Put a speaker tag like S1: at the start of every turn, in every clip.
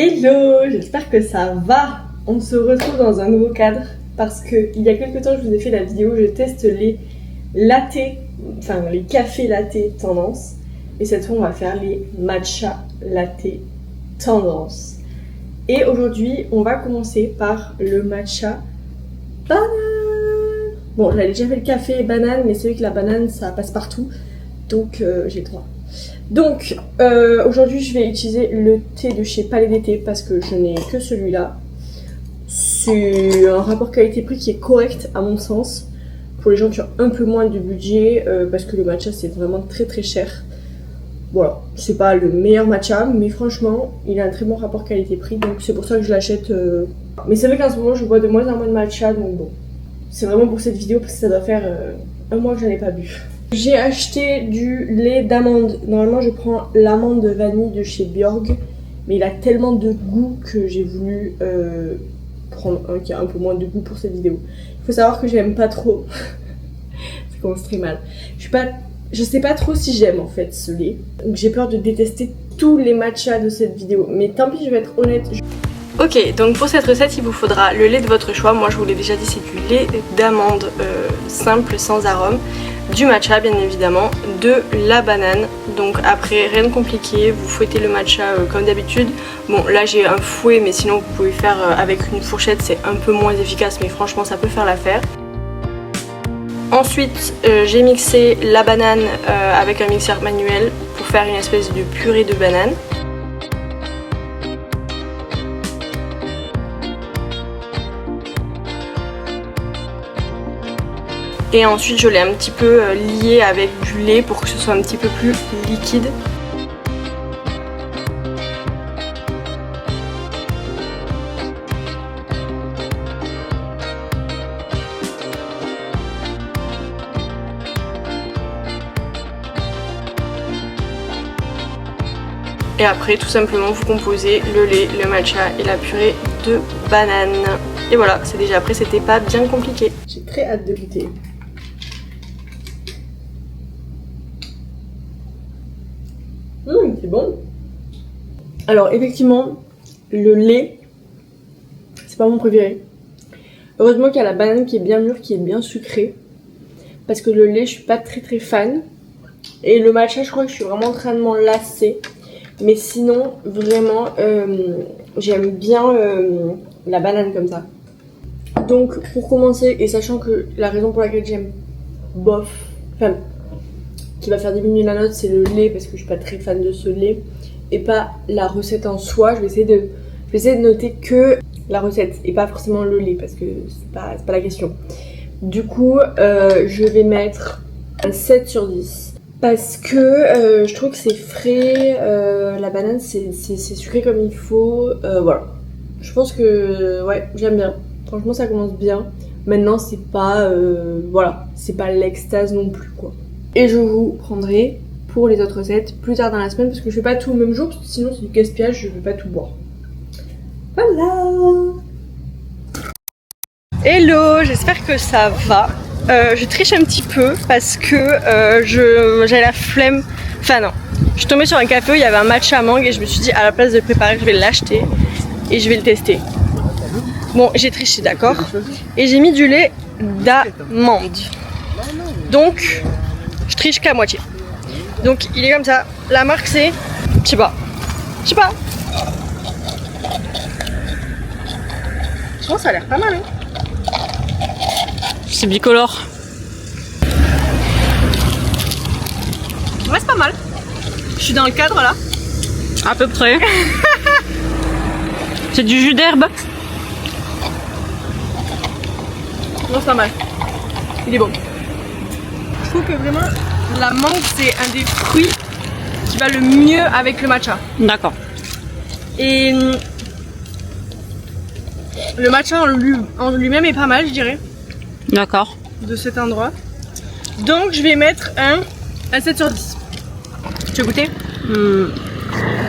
S1: Hello, j'espère que ça va. On se retrouve dans un nouveau cadre parce que il y a quelques temps je vous ai fait la vidéo je teste les lattés, enfin les cafés lattés tendance. Et cette fois on va faire les matcha lattés tendance. Et aujourd'hui on va commencer par le matcha banane. Bon, j'avais déjà fait le café banane, mais c'est vrai que la banane ça passe partout, donc j'ai le droit. Donc aujourd'hui je vais utiliser le thé de chez Palais d'été parce que je n'ai que celui-là. C'est un rapport qualité-prix qui est correct à mon sens pour les gens qui ont un peu moins de budget parce que le matcha c'est vraiment très très cher. Voilà, c'est pas le meilleur matcha mais franchement il a un très bon rapport qualité-prix donc c'est pour ça que je l'achète. Mais c'est vrai qu'en ce moment je bois de moins en moins de matcha donc bon, c'est vraiment pour cette vidéo parce que ça doit faire un mois que je n'en ai pas bu. J'ai acheté du lait d'amande. Normalement je prends l'amande vanille de chez Bjorg, mais il a tellement de goût que j'ai voulu prendre un qui a un peu moins de goût pour cette vidéo. Il faut savoir que j'aime pas trop. Ça commence très mal. Je sais pas trop si j'aime en fait ce lait. Donc j'ai peur de détester tous les matchas de cette vidéo. Mais tant pis, je vais être honnête. Ok, donc pour cette recette, il vous faudra le lait de votre choix. Moi je vous l'ai déjà dit, c'est du lait d'amande simple, sans arôme. Du matcha bien évidemment, de la banane. Donc après rien de compliqué, vous fouettez le matcha comme d'habitude. Bon là j'ai un fouet mais sinon vous pouvez faire avec une fourchette, c'est un peu moins efficace mais franchement ça peut faire l'affaire. Ensuite j'ai mixé la banane avec un mixeur manuel pour faire une espèce de purée de banane. Et ensuite je l'ai un petit peu lié avec du lait pour que ce soit un petit peu plus liquide. Et après tout simplement vous composez le lait, le matcha et la purée de banane. Et voilà, c'est déjà prêt, c'était pas bien compliqué. J'ai très hâte de goûter. C'est bon. Alors effectivement, le lait, c'est pas mon préféré. Heureusement qu'il y a la banane qui est bien mûre, qui est bien sucrée. Parce que le lait, je suis pas très fan. Et le matcha, je crois que je suis vraiment en train de m'en lasser. Mais sinon, vraiment, j'aime bien la banane comme ça. Donc pour commencer, et sachant que la raison pour laquelle j'aime bof, enfin qui va faire diminuer la note, c'est le lait parce que je suis pas très fan de ce lait et pas la recette en soi. Je vais essayer de noter que la recette et pas forcément le lait parce que c'est pas la question. Du coup je vais mettre un 7 sur 10 parce que je trouve que c'est frais, la banane c'est sucré comme il faut, voilà. Je pense que ouais, j'aime bien. Franchement ça commence bien. Maintenant c'est pas voilà, c'est pas l'extase non plus quoi. Et je vous prendrai pour les autres recettes plus tard dans la semaine parce que je fais pas tout le même jour, parce que sinon c'est du gaspillage, je veux pas tout boire. Voilà. Hello, j'espère que ça va. Je triche un petit peu parce que j'avais la flemme. Enfin non, je suis tombée sur un café où il y avait un matcha mangue et je me suis dit à la place de préparer je vais l'acheter et je vais le tester. Bon, j'ai triché, d'accord. Et j'ai mis du lait d'amande. Donc je triche qu'à moitié. Donc il est comme ça. La marque c'est... Je sais pas. Oh, ça a l'air pas mal hein.
S2: C'est bicolore.
S1: Ouais c'est pas mal. Je suis dans le cadre là.
S2: À peu près. C'est du jus d'herbe.
S1: Non c'est pas mal. Il est bon. Je trouve que vraiment la mangue c'est un des fruits qui va le mieux avec le matcha.
S2: D'accord.
S1: Et le matcha en lui-même est pas mal je dirais.
S2: D'accord.
S1: De cet endroit. Donc je vais mettre un 7 sur 10. Tu veux goûter?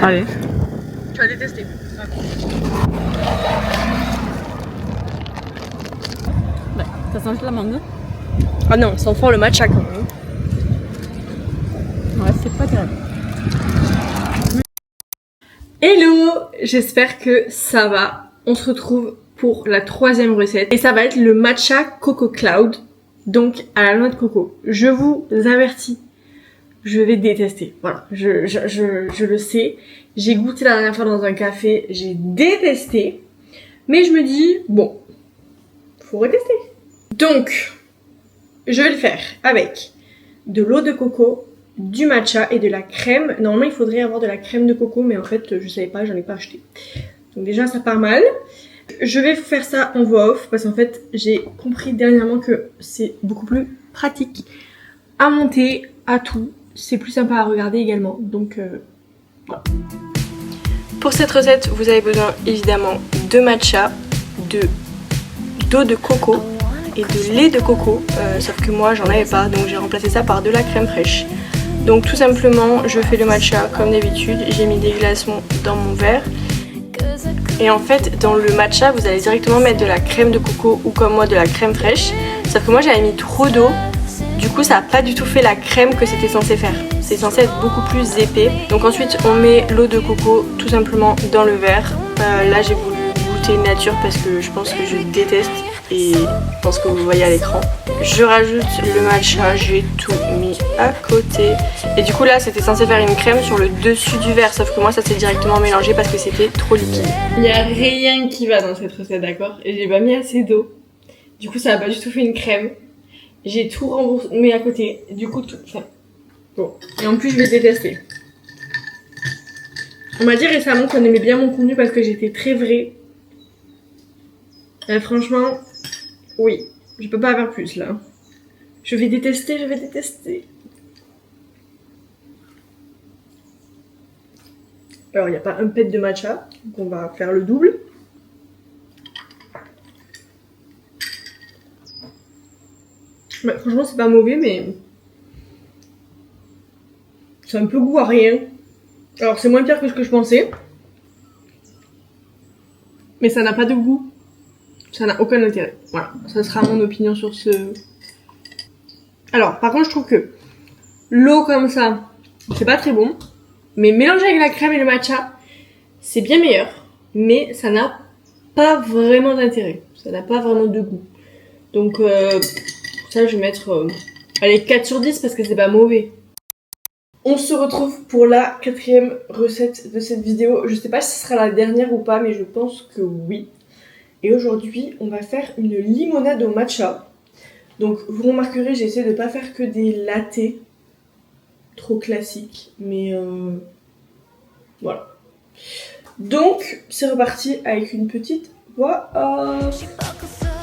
S2: Allez.
S1: Tu vas détester.
S2: Ouais, ça sent la mangue.
S1: Ah non, ça sent fort le matcha quand même.
S2: Ouais, c'est pas terrible.
S1: Hello, j'espère que ça va. On se retrouve pour la 3e recette et ça va être le matcha coco cloud, donc à la noix de coco. Je vous avertis, je vais détester. Voilà, je le sais. J'ai goûté la dernière fois dans un café, j'ai détesté, mais je me dis bon, faut retester. Donc, je vais le faire avec de l'eau de coco, du matcha et de la crème. Normalement il faudrait avoir de la crème de coco, mais en fait je savais pas, j'en ai pas acheté. Donc déjà ça part mal. Je vais vous faire ça en voix off parce qu'en fait j'ai compris dernièrement que c'est beaucoup plus pratique à monter, à tout. C'est plus sympa à regarder également. Donc voilà. Pour cette recette vous avez besoin évidemment de matcha, d'eau de coco et de lait de coco, sauf que moi j'en avais pas, donc j'ai remplacé ça par de la crème fraîche. Donc tout simplement je fais le matcha comme d'habitude, j'ai mis des glaçons dans mon verre et en fait dans le matcha vous allez directement mettre de la crème de coco ou comme moi de la crème fraîche, sauf que moi j'avais mis trop d'eau, du coup ça n'a pas du tout fait la crème que c'était censé faire, c'est censé être beaucoup plus épais. Donc ensuite on met l'eau de coco tout simplement dans le verre, là j'ai voulu goûter nature parce que je pense que je déteste et je pense que vous voyez à l'écran. Je rajoute le matcha, j'ai tout mis à côté. Et du coup là c'était censé faire une crème sur le dessus du verre, sauf que moi ça s'est directement mélangé parce que c'était trop liquide. Il n'y a rien qui va dans cette recette, d'accord? Et j'ai pas mis assez d'eau. Du coup ça a pas du tout fait une crème. J'ai tout remboursé à côté. Du coup tout. Enfin, bon. Et en plus je vais détester. On m'a dit récemment qu'on aimait bien mon contenu parce que j'étais très vraie. Franchement, oui. Je peux pas faire plus là. Je vais détester, je vais détester. Alors il n'y a pas un pet de matcha, donc on va faire le double. Ouais, franchement c'est pas mauvais mais c'est un peu goût à rien. Alors c'est moins pire que ce que je pensais. Mais ça n'a pas de goût. Ça n'a aucun intérêt. Voilà, ça sera mon opinion sur ce... Alors, par contre, je trouve que l'eau comme ça, c'est pas très bon. Mais mélangé avec la crème et le matcha, c'est bien meilleur. Mais ça n'a pas vraiment d'intérêt. Ça n'a pas vraiment de goût. Donc, ça, je vais mettre... allez, 4 sur 10 parce que c'est pas mauvais. On se retrouve pour la 4e recette de cette vidéo. Je sais pas si ce sera la dernière ou pas, mais je pense que oui. Et aujourd'hui, on va faire une limonade au matcha. Donc, vous remarquerez, j'essaie de pas faire que des lattés trop classiques. Mais voilà. Donc, c'est reparti avec une petite voix off.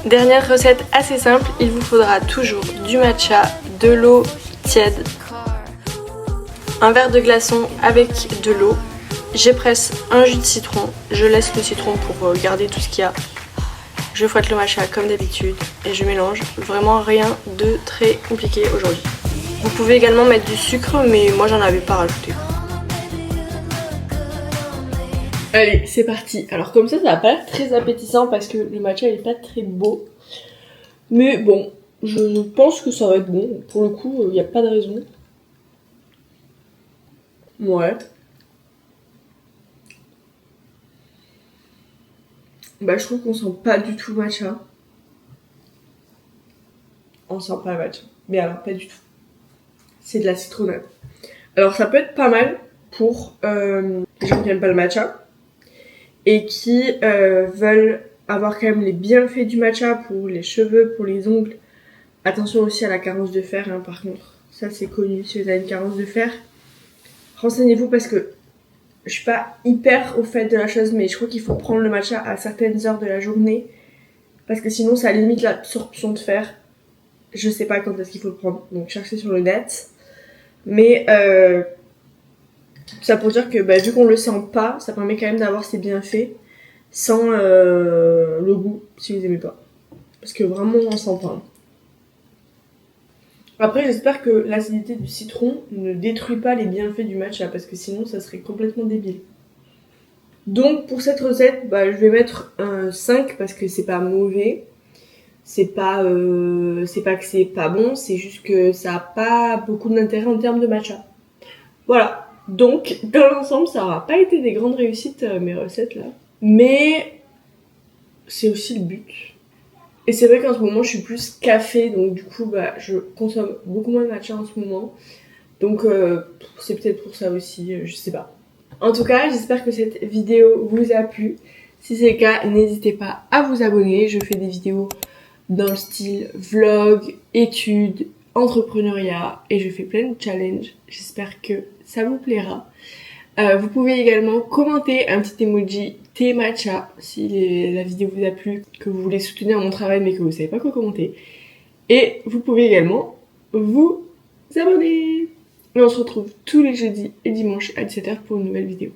S1: Dernière recette assez simple. Il vous faudra toujours du matcha, de l'eau tiède, un verre de glaçon avec de l'eau. J'épresse un jus de citron. Je laisse le citron pour garder tout ce qu'il y a. Je fouette le matcha comme d'habitude et je mélange. Vraiment rien de très compliqué aujourd'hui. Vous pouvez également mettre du sucre, mais moi j'en avais pas rajouté. Allez, c'est parti. Alors comme ça va pas être très appétissant parce que le matcha est pas très beau. Mais bon, je pense que ça va être bon. Pour le coup, il n'y a pas de raison. Ouais. Bah je trouve qu'on sent pas du tout le matcha. On sent pas le matcha. Mais alors pas du tout. C'est de la citronnade. Alors ça peut être pas mal pour les gens qui n'aiment pas le matcha. Et qui veulent avoir quand même les bienfaits du matcha pour les cheveux, pour les ongles. Attention aussi à la carence de fer hein, par contre. Ça c'est connu, si vous avez une carence de fer. Renseignez-vous parce que je suis pas hyper au fait de la chose, mais je crois qu'il faut prendre le matcha à certaines heures de la journée parce que sinon ça limite l'absorption de fer. Je sais pas quand est-ce qu'il faut le prendre, donc cherchez sur le net. Mais ça pour dire que vu qu'on le sent pas, ça permet quand même d'avoir ses bienfaits sans le goût si vous aimez pas. Parce que vraiment on sent pas. Après j'espère que l'acidité du citron ne détruit pas les bienfaits du matcha parce que sinon ça serait complètement débile. Donc pour cette recette, je vais mettre un 5 parce que c'est pas mauvais. C'est pas que c'est pas bon, c'est juste que ça a pas beaucoup d'intérêt en termes de matcha. Voilà. Donc, dans l'ensemble, ça aura pas été des grandes réussites, mes recettes là. Mais c'est aussi le but. Et c'est vrai qu'en ce moment, je suis plus café, donc du coup, bah, je consomme beaucoup moins de matcha en ce moment. Donc, c'est peut-être pour ça aussi, je sais pas. En tout cas, j'espère que cette vidéo vous a plu. Si c'est le cas, n'hésitez pas à vous abonner. Je fais des vidéos dans le style vlog, études, entrepreneuriat et je fais plein de challenges. J'espère que ça vous plaira. Vous pouvez également commenter un petit emoji thé matcha si la vidéo vous a plu, que vous voulez soutenir mon travail mais que vous savez pas quoi commenter. Et vous pouvez également vous abonner. Et on se retrouve tous les jeudis et dimanches à 17h pour une nouvelle vidéo.